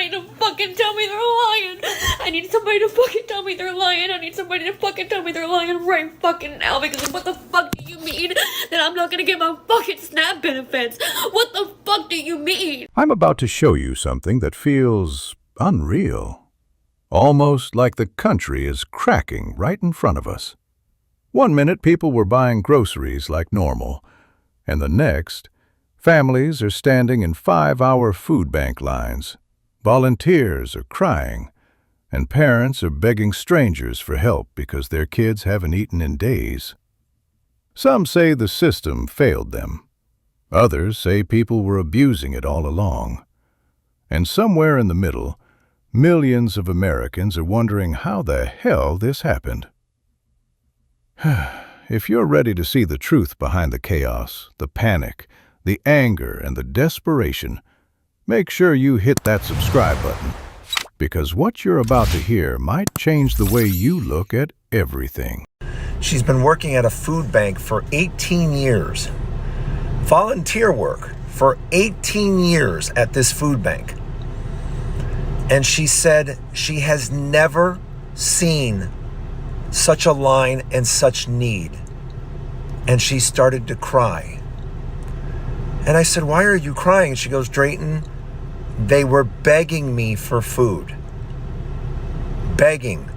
somebody to fucking tell me they're lying. I need somebody to fucking tell me they're lying. I need somebody to fucking tell me they're lying right fucking now, because what the fuck do you mean that I'm not gonna get my fucking SNAP benefits? What the fuck do you mean? I'm about to show you something that feels unreal. Almost like the country is cracking right in front of us. One minute people were buying groceries like normal, and the next, families are standing in 5-hour food bank lines. Volunteers are crying, and parents are begging strangers for help because their kids haven't eaten in days. Some say the system failed them. Others say people were abusing it all along. And somewhere in the middle, millions of Americans are wondering how the hell this happened. If you're ready to see the truth behind the chaos, the panic, the anger, and the desperation, make sure you hit that subscribe button, because what you're about to hear might change the way you look at everything. She's been working at a food bank for 18 years. Volunteer work for 18 years at this food bank. And she said she has never seen such a line and such need. And she started to cry. And I said, "Why are you crying?" And she goes, "Drayton, they were begging me for food. Begging.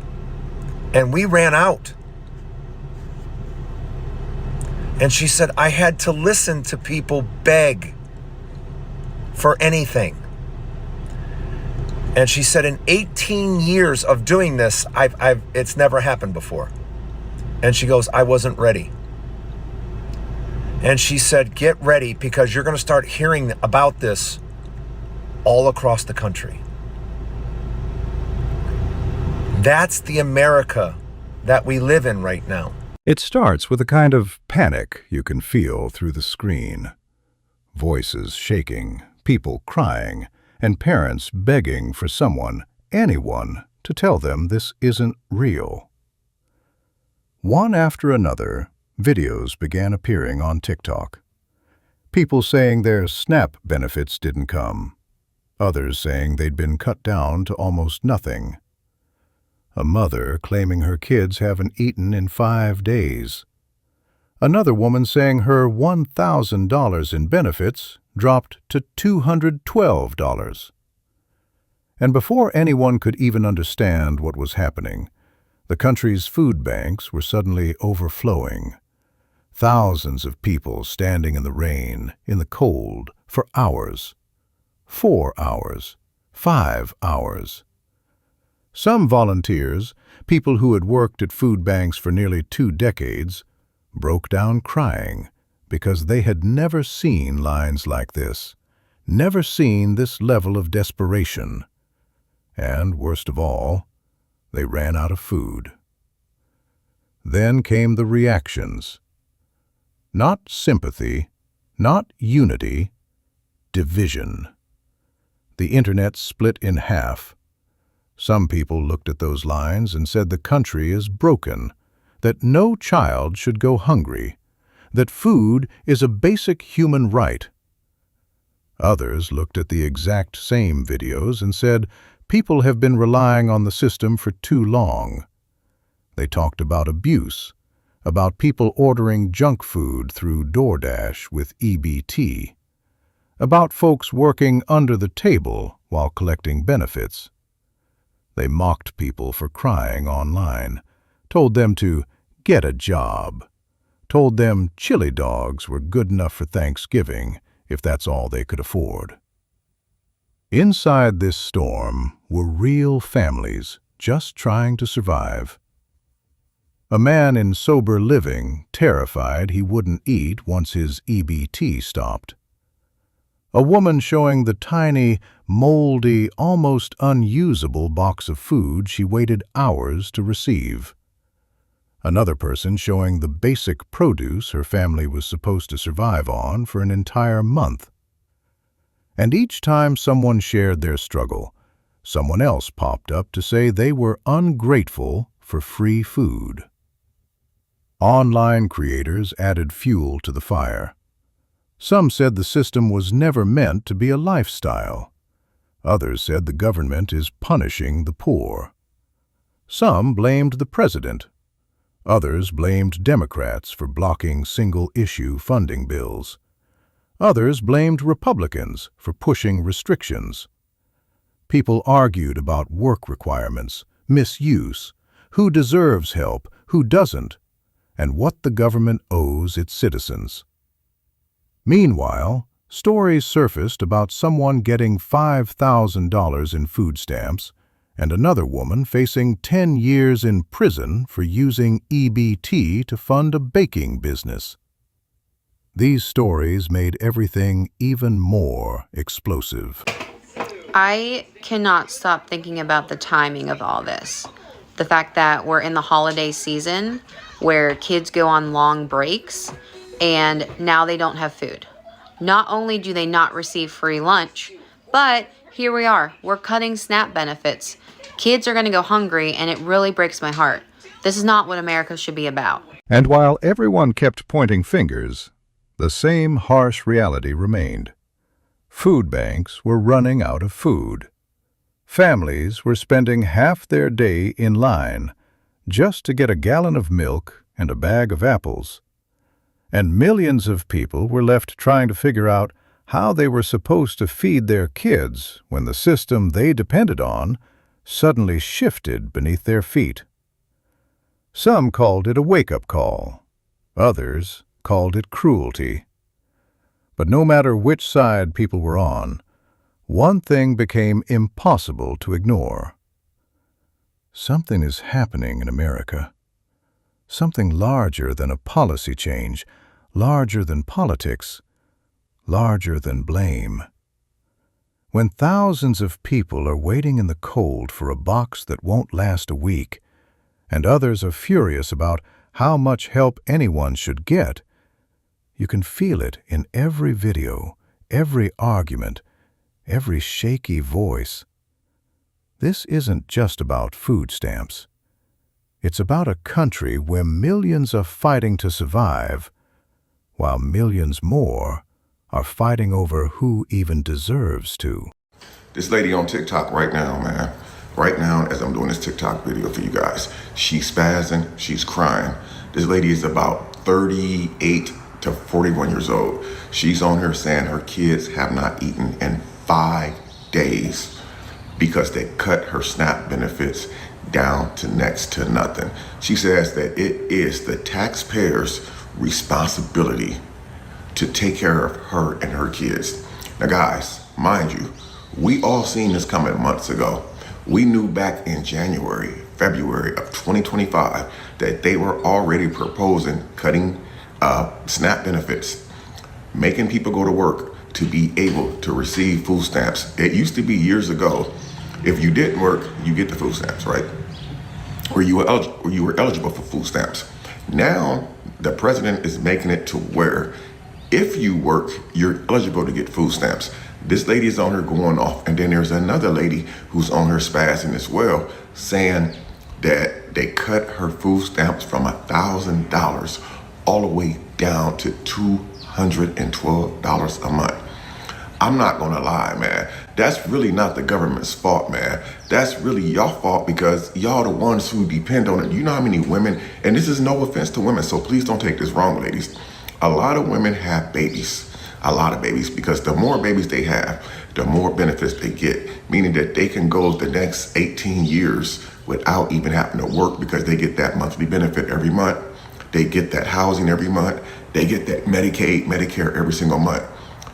And we ran out." And she said, "I had to listen to people beg for anything." And she said, in 18 years of doing this, it's never happened before. And she goes, "I wasn't ready." And she said, "Get ready, because you're going to start hearing about this all across the country." That's the America that we live in right now. It starts with a kind of panic you can feel through the screen. Voices shaking, people crying, and parents begging for someone, anyone, to tell them this isn't real. One after another, videos began appearing on TikTok. People saying their SNAP benefits didn't come. Others saying they'd been cut down to almost nothing. A mother claiming her kids haven't eaten in 5 days. Another woman saying her $1,000 in benefits dropped to $212. And before anyone could even understand what was happening, the country's food banks were suddenly overflowing. Thousands of people standing in the rain, in the cold, for hours. 4 hours. 5 hours. Some volunteers, people who had worked at food banks for nearly 2 decades, broke down crying because they had never seen lines like this, never seen this level of desperation. And, worst of all, they ran out of food. Then came the reactions. Not sympathy, not unity, division. The internet split in half. Some people looked at those lines and said the country is broken, that no child should go hungry, that food is a basic human right. Others looked at the exact same videos and said people have been relying on the system for too long. They talked about abuse, about people ordering junk food through DoorDash with EBT, about folks working under the table while collecting benefits. They mocked people for crying online, told them to get a job, told them chili dogs were good enough for Thanksgiving if that's all they could afford. Inside this storm were real families just trying to survive. A man in sober living, terrified he wouldn't eat once his EBT stopped. A woman showing the tiny, moldy, almost unusable box of food she waited hours to receive. Another person showing the basic produce her family was supposed to survive on for an entire month. And each time someone shared their struggle, someone else popped up to say they were ungrateful for free food. Online creators added fuel to the fire. Some said the system was never meant to be a lifestyle. Others said the government is punishing the poor. Some blamed the president. Others blamed Democrats for blocking single-issue funding bills. Others blamed Republicans for pushing restrictions. People argued about work requirements, misuse, who deserves help, who doesn't, and what the government owes its citizens. Meanwhile, stories surfaced about someone getting $5,000 in food stamps and another woman facing 10 years in prison for using EBT to fund a baking business. These stories made everything even more explosive. I cannot stop thinking about the timing of all this. The fact that we're in the holiday season where kids go on long breaks and now they don't have food. Not only do they not receive free lunch, but here we are, we're cutting SNAP benefits. Kids are going to go hungry, and it really breaks my heart. This is not what America should be about. And while everyone kept pointing fingers, the same harsh reality remained. Food banks were running out of food. Families were spending half their day in line just to get a gallon of milk and a bag of apples. And millions of people were left trying to figure out how they were supposed to feed their kids when the system they depended on suddenly shifted beneath their feet. Some called it a wake-up call. Others called it cruelty. But no matter which side people were on, one thing became impossible to ignore. Something is happening in America. Something larger than a policy change, larger than politics, larger than blame. When thousands of people are waiting in the cold for a box that won't last a week, and others are furious about how much help anyone should get, you can feel it in every video, every argument, every shaky voice. This isn't just about food stamps. It's about a country where millions are fighting to survive, while millions more are fighting over who even deserves to. This lady on TikTok right now, man, right now as I'm doing this TikTok video for you guys, she's spazzing, she's crying. This lady is about 38 to 41 years old. She's on here saying her kids have not eaten in 5 days because they cut her SNAP benefits down to next to nothing. She says that it is the taxpayers' responsibility to take care of her and her kids. Now guys, mind you, we all seen this coming months ago. We knew back in January, February of 2025 that they were already proposing cutting SNAP benefits, making people go to work to be able to receive food stamps. It used to be years ago, if you didn't work, you get the food stamps, right? Or you were eligible for food stamps. Now, the president is making it to where if you work, you're eligible to get food stamps. This lady is on her going off, and then there's another lady who's on her spazzing as well, saying that they cut her food stamps from $1,000 all the way down to $212 a month. I'm not gonna lie, man. That's really not the government's fault, man. That's really your fault because y'all the ones who depend on it. You know how many women, and this is no offense to women, so please don't take this wrong, ladies. A lot of women have babies, a lot of babies, because the more babies they have, the more benefits they get, meaning that they can go the next 18 years without even having to work because they get that monthly benefit every month. They get that housing every month. They get that Medicaid, Medicare every single month.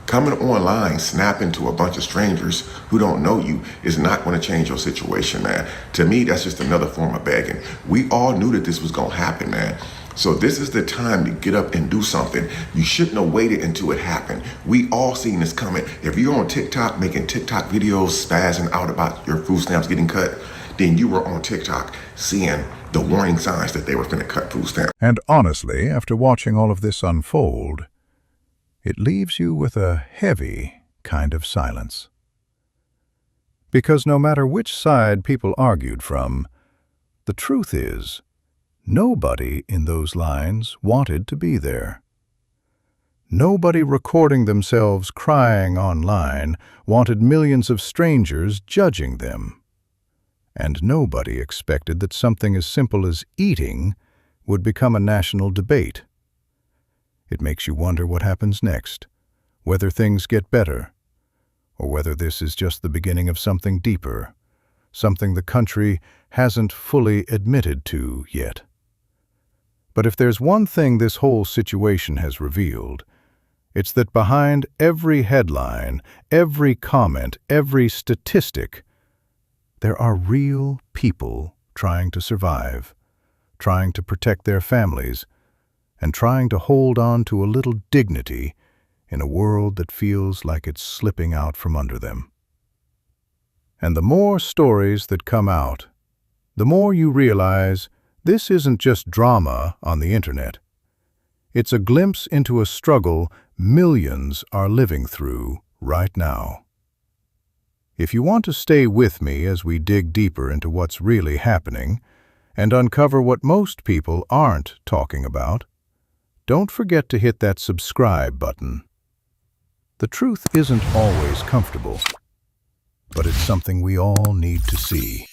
Coming online, snapping to a bunch of strangers who don't know you is not going to change your situation, man. To me, that's just another form of begging. We all knew that this was going to happen, man. So this is the time to get up and do something. You shouldn't have waited until it happened. We all seen this coming. If you're on TikTok making TikTok videos spazzing out about your food stamps getting cut, then you were on TikTok seeing the warning signs that they were going to cut food stamps. And honestly, after watching all of this unfold, it leaves you with a heavy kind of silence. Because no matter which side people argued from, the truth is, nobody in those lines wanted to be there. Nobody recording themselves crying online wanted millions of strangers judging them. And nobody expected that something as simple as eating would become a national debate. It makes you wonder what happens next, whether things get better, or whether this is just the beginning of something deeper, something the country hasn't fully admitted to yet. But if there's one thing this whole situation has revealed, it's that behind every headline, every comment, every statistic, there are real people trying to survive, trying to protect their families, and trying to hold on to a little dignity in a world that feels like it's slipping out from under them. And the more stories that come out, the more you realize this isn't just drama on the internet. It's a glimpse into a struggle millions are living through right now. If you want to stay with me as we dig deeper into what's really happening and uncover what most people aren't talking about, don't forget to hit that subscribe button. The truth isn't always comfortable, but it's something we all need to see.